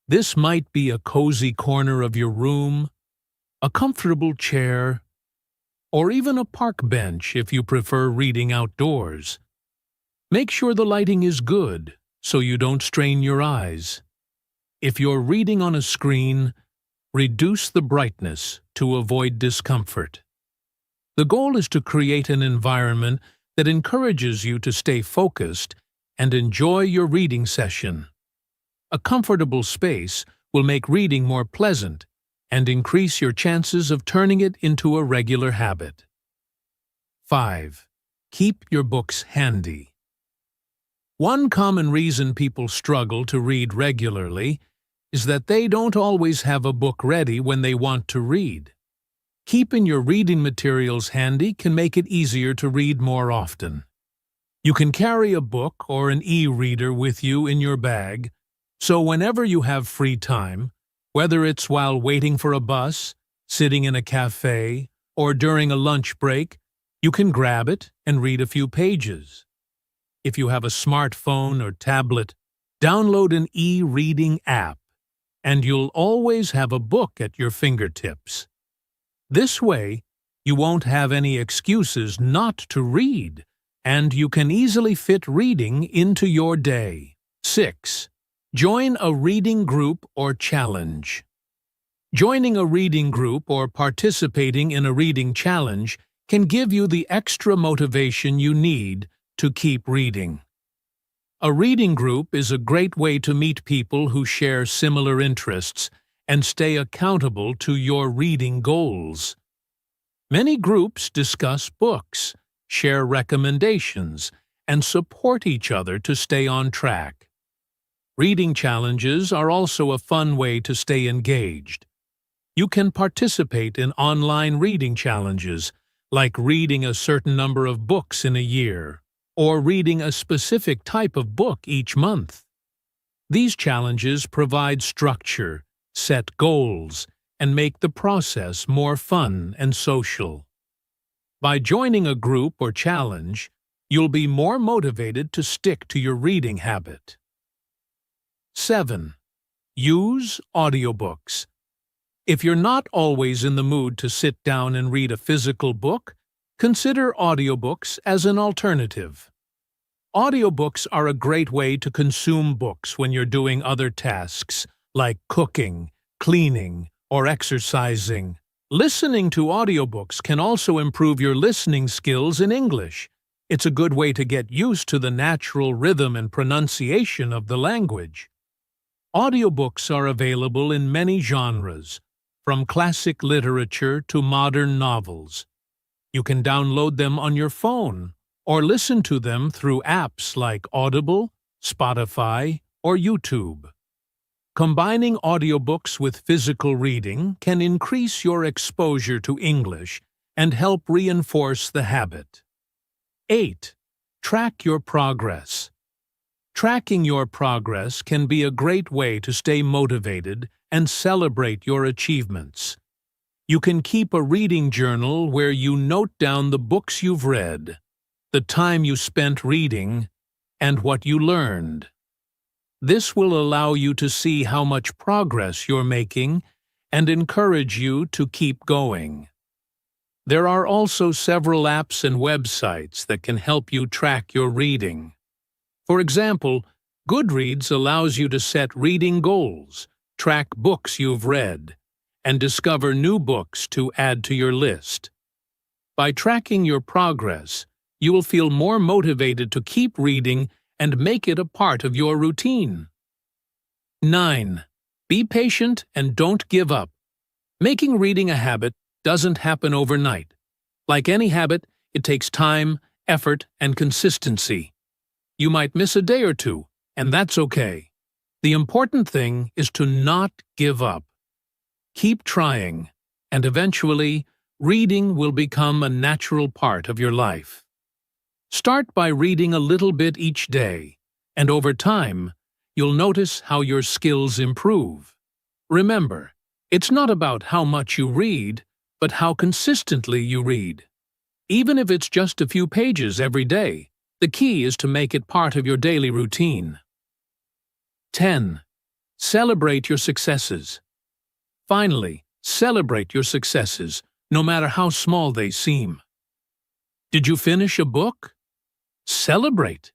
This might be a cozy corner of your room, a comfortable chair, or even a park bench if you prefer reading outdoors. Make sure the lighting is good so you don't strain your eyes. If you're reading on a screen, reduce the brightness to avoid discomfort. The goal is to create an environment that encourages you to stay focused and enjoy your reading session. A comfortable space will make reading more pleasant and increase your chances of turning it into a regular habit. 5. Keep your books handy. One common reason people struggle to read regularly is that they don't always have a book ready when they want to read. Keeping your reading materials handy can make it easier to read more often. You can carry a book or an e-reader with you in your bag, so whenever you have free time, whether it's while waiting for a bus, sitting in a cafe, or during a lunch break, you can grab it and read a few pages. If you have a smartphone or tablet, download an e-reading app, and you'll always have a book at your fingertips. This way, you won't have any excuses not to read, and you can easily fit reading into your day. 6. Join a reading group or challenge. Joining a reading group or participating in a reading challenge can give you the extra motivation you need to keep reading. A reading group is a great way to meet people who share similar interests and stay accountable to your reading goals. Many groups discuss books, share recommendations, and support each other to stay on track. Reading challenges are also a fun way to stay engaged. You can participate in online reading challenges, like reading a certain number of books in a year, or reading a specific type of book each month. These challenges provide structure, set goals, and make the process more fun and social. By joining a group or challenge, you'll be more motivated to stick to your reading habit. 7. Use audiobooks. If you're not always in the mood to sit down and read a physical book, consider audiobooks as an alternative. Audiobooks are a great way to consume books when you're doing other tasks, like cooking, cleaning, or exercising. Listening to audiobooks can also improve your listening skills in English. It's a good way to get used to the natural rhythm and pronunciation of the language. Audiobooks are available in many genres, from classic literature to modern novels. You can download them on your phone or listen to them through apps like Audible, Spotify, or YouTube. Combining audiobooks with physical reading can increase your exposure to English and help reinforce the habit. 8. Track your progress. Tracking your progress can be a great way to stay motivated and celebrate your achievements. You can keep a reading journal where you note down the books you've read, the time you spent reading, and what you learned. This will allow you to see how much progress you're making and encourage you to keep going. There are also several apps and websites that can help you track your reading. For example, Goodreads allows you to set reading goals, track books you've read, and discover new books to add to your list. By tracking your progress, you will feel more motivated to keep reading and make it a part of your routine. 9. Be patient and don't give up. Making reading a habit doesn't happen overnight. Like any habit, it takes time, effort, and consistency. You might miss a day or two, and that's okay. The important thing is to not give up. Keep trying, and eventually, reading will become a natural part of your life. Start by reading a little bit each day, and over time, you'll notice how your skills improve. Remember, it's not about how much you read, but how consistently you read. Even if it's just a few pages every day, the key is to make it part of your daily routine. 10. Celebrate your successes. Finally, celebrate your successes, no matter how small they seem. Did you finish a book? Celebrate.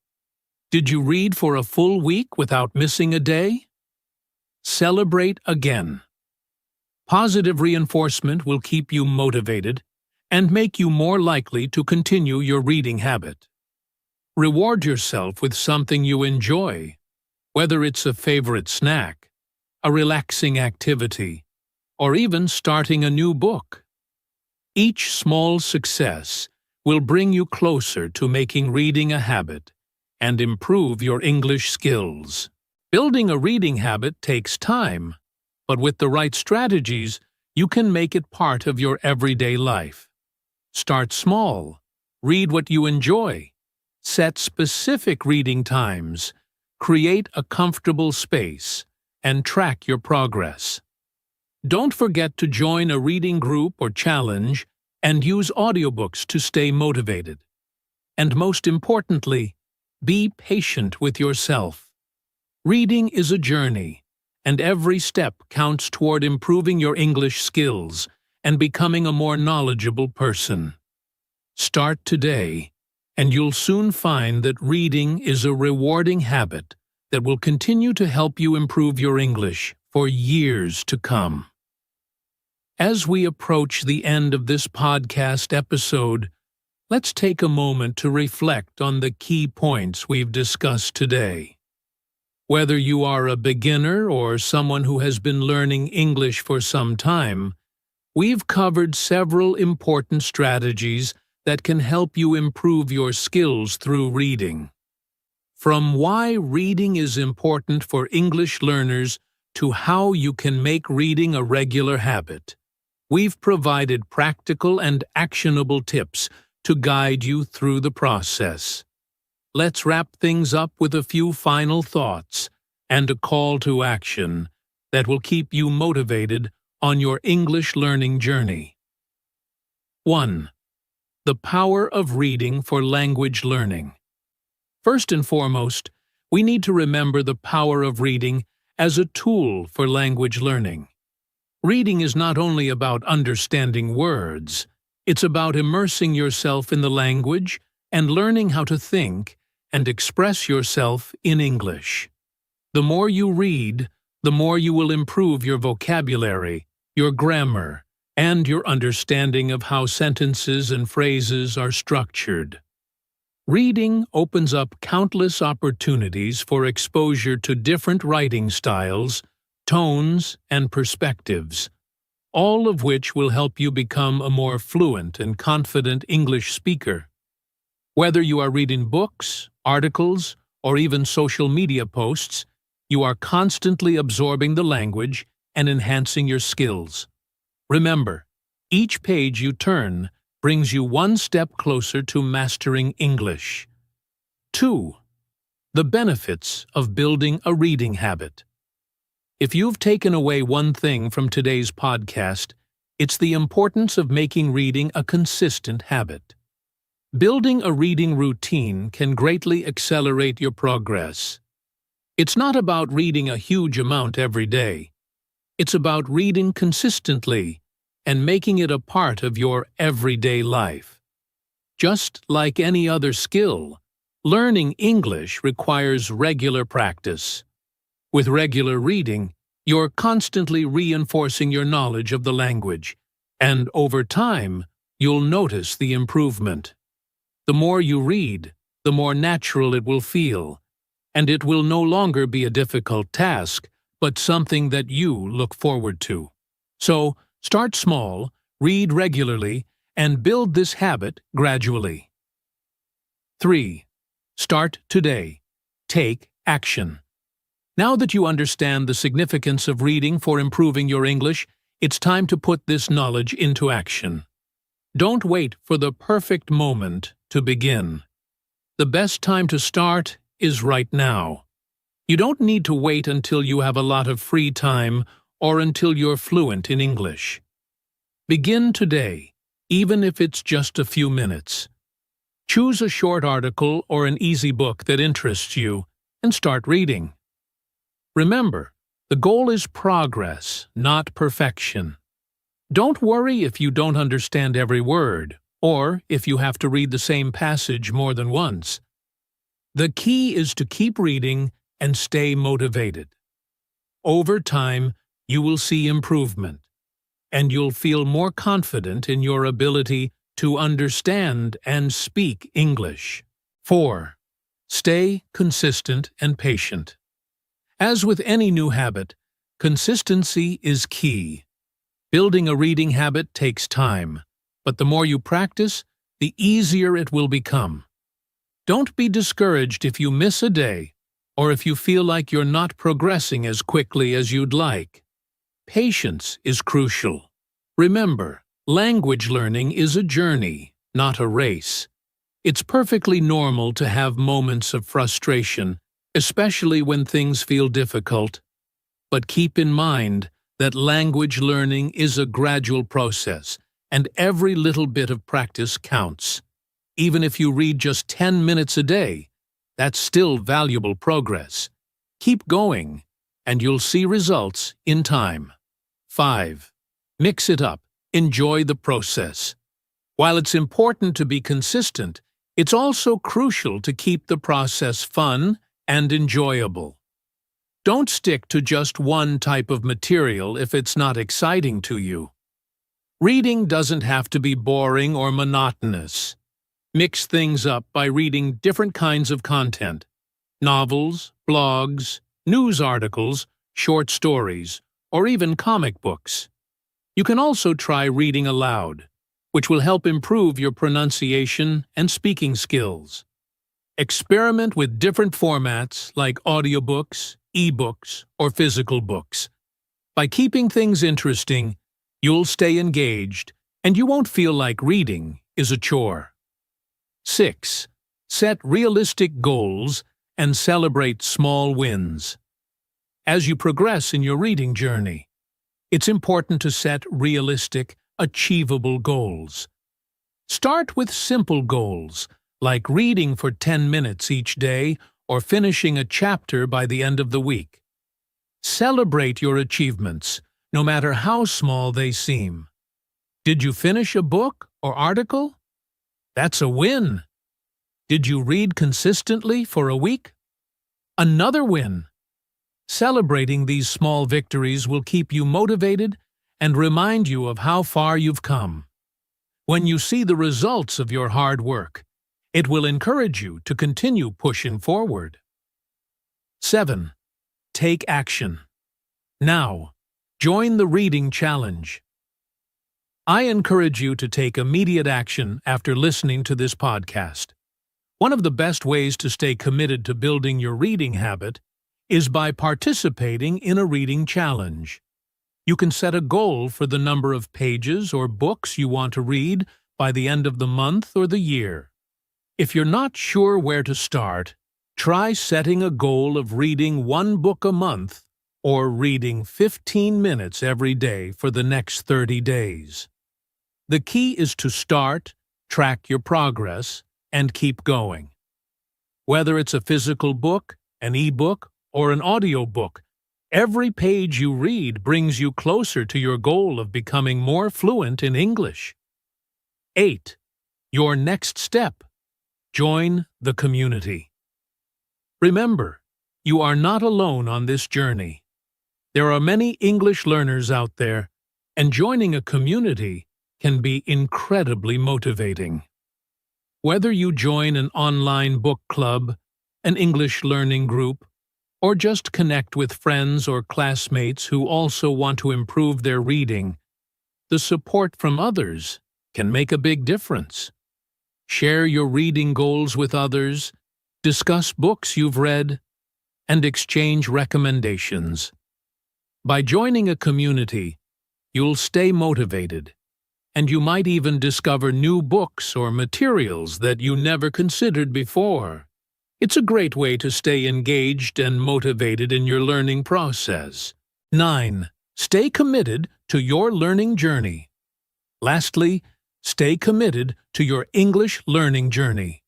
Did you read for a full week without missing a day? Celebrate again. Positive reinforcement will keep you motivated and make you more likely to continue your reading habit. Reward yourself with something you enjoy, whether it's a favorite snack, a relaxing activity, or even starting a new book. Each small success will bring you closer to making reading a habit and improve your English skills. Building a reading habit takes time, but with the right strategies, you can make it part of your everyday life. Start small, read what you enjoy, set specific reading times, create a comfortable space, and track your progress. Don't forget to join a reading group or challenge and use audiobooks to stay motivated. And most importantly, be patient with yourself. Reading is a journey, and every step counts toward improving your English skills and becoming a more knowledgeable person. Start today, and you'll soon find that reading is a rewarding habit that will continue to help you improve your English for years to come. As we approach the end of this podcast episode, let's take a moment to reflect on the key points we've discussed today. Whether you are a beginner or someone who has been learning English for some time, we've covered several important strategies that can help you improve your skills through reading. From why reading is important for English learners to how you can make reading a regular habit, we've provided practical and actionable tips to guide you through the process. Let's wrap things up with a few final thoughts and a call to action that will keep you motivated on your English learning journey. 1. The power of reading for language learning. First and foremost, we need to remember the power of reading as a tool for language learning. Reading is not only about understanding words, it's about immersing yourself in the language and learning how to think and express yourself in English. The more you read, the more you will improve your vocabulary, your grammar, and your understanding of how sentences and phrases are structured. Reading opens up countless opportunities for exposure to different writing styles, tones, and perspectives, all of which will help you become a more fluent and confident English speaker. Whether you are reading books, articles, or even social media posts, you are constantly absorbing the language and enhancing your skills. Remember, each page you turn brings you one step closer to mastering English. 2. The benefits of building a reading habit. If you've taken away one thing from today's podcast, it's the importance of making reading a consistent habit. Building a reading routine can greatly accelerate your progress. It's not about reading a huge amount every day. It's about reading consistently and making it a part of your everyday life. Just like any other skill, learning English requires regular practice. With regular reading, you're constantly reinforcing your knowledge of the language, and over time, you'll notice the improvement. The more you read, the more natural it will feel, and it will no longer be a difficult task, but something that you look forward to. So, start small, read regularly, and build this habit gradually. 3. Start today. Take action. Now that you understand the significance of reading for improving your English, it's time to put this knowledge into action. Don't wait for the perfect moment to begin. The best time to start is right now. You don't need to wait until you have a lot of free time or until you're fluent in English. Begin today, even if it's just a few minutes. Choose a short article or an easy book that interests you and start reading. Remember, the goal is progress, not perfection. Don't worry if you don't understand every word, or if you have to read the same passage more than once. The key is to keep reading and stay motivated. Over time, you will see improvement, and you'll feel more confident in your ability to understand and speak English. 4. Stay consistent and patient. As with any new habit, consistency is key. Building a reading habit takes time, but the more you practice, the easier it will become. Don't be discouraged if you miss a day, or if you feel like you're not progressing as quickly as you'd like. Patience is crucial. Remember, language learning is a journey, not a race. It's perfectly normal to have moments of frustration, especially when things feel difficult. But keep in mind that language learning is a gradual process, and every little bit of practice counts. Even if you read just 10 minutes a day, that's still valuable progress. Keep going, and you'll see results in time. 5. Mix it up. Enjoy the process. While it's important to be consistent, it's also crucial to keep the process fun and enjoyable. Don't stick to just one type of material if it's not exciting to you. Reading doesn't have to be boring or monotonous. Mix things up by reading different kinds of content: novels, blogs, news articles, short stories, or even comic books. You can also try reading aloud. which will help improve your pronunciation and speaking skills. Experiment with different formats like audiobooks, ebooks, or physical books. By keeping things interesting, you'll stay engaged and you won't feel like reading is a chore. 6. Set realistic goals and celebrate small wins. As you progress in your reading journey, it's important to set realistic, achievable goals. Start with simple goals, like reading for 10 minutes each day or finishing a chapter by the end of the week. Celebrate your achievements, no matter how small they seem. Did you finish a book or article? That's a win. Did you read consistently for a week? Another win. Celebrating these small victories will keep you motivated and remind you of how far you've come. When you see the results of your hard work, it will encourage you to continue pushing forward. 7. Take action. Now, join the reading challenge. I encourage you to take immediate action after listening to this podcast. One of the best ways to stay committed to building your reading habit is by participating in a reading challenge. You can set a goal for the number of pages or books you want to read by the end of the month or the year. If you're not sure where to start, try setting a goal of reading 1 book a month or reading 15 minutes every day for the next 30 days. The key is to start, track your progress, and keep going. Whether it's a physical book, an ebook, or an audiobook, every page you read brings you closer to your goal of becoming more fluent in English. 8. Your next step. Join the community. Remember, you are not alone on this journey. There are many English learners out there, and joining a community can be incredibly motivating. Whether you join an online book club, an English learning group, or just connect with friends or classmates who also want to improve their reading, the support from others can make a big difference. Share your reading goals with others, discuss books you've read, and exchange recommendations. By joining a community, you'll stay motivated, and you might even discover new books or materials that you never considered before. It's a great way to stay engaged and motivated in your learning process. 9. Stay committed to your learning journey. Lastly, stay committed to your English learning journey.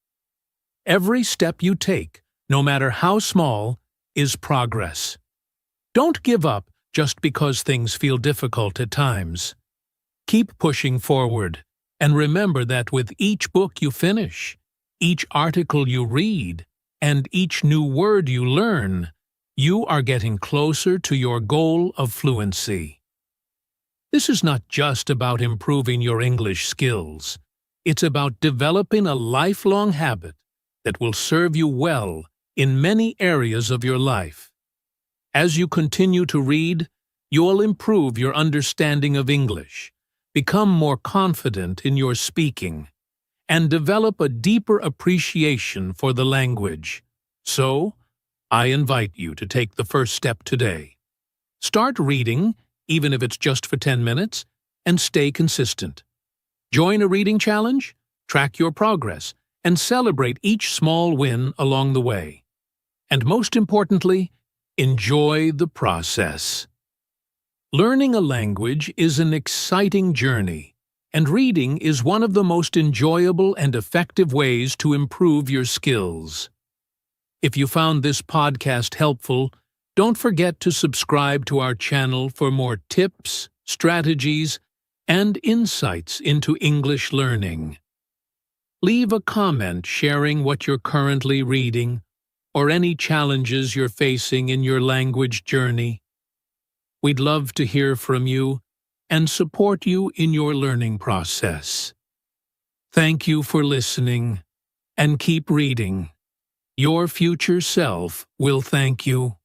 Every step you take, no matter how small, is progress. Don't give up just because things feel difficult at times. Keep pushing forward, and remember that with each book you finish, each article you read, and each new word you learn, you are getting closer to your goal of fluency. This is not just about improving your English skills. It's about developing a lifelong habit that will serve you well in many areas of your life. As you continue to read, you'll improve your understanding of English, become more confident in your speaking, and develop a deeper appreciation for the language. So, I invite you to take the first step today. Start reading, even if it's just for 10 minutes, and stay consistent. Join a reading challenge, track your progress, and celebrate each small win along the way. And most importantly, enjoy the process. Learning a language is an exciting journey, and reading is one of the most enjoyable and effective ways to improve your skills. If you found this podcast helpful, don't forget to subscribe to our channel for more tips, strategies, and insights into English learning. Leave a comment sharing what you're currently reading or any challenges you're facing in your language journey. We'd love to hear from you and support you in your learning process. Thank you for listening, and keep reading. Your future self will thank you.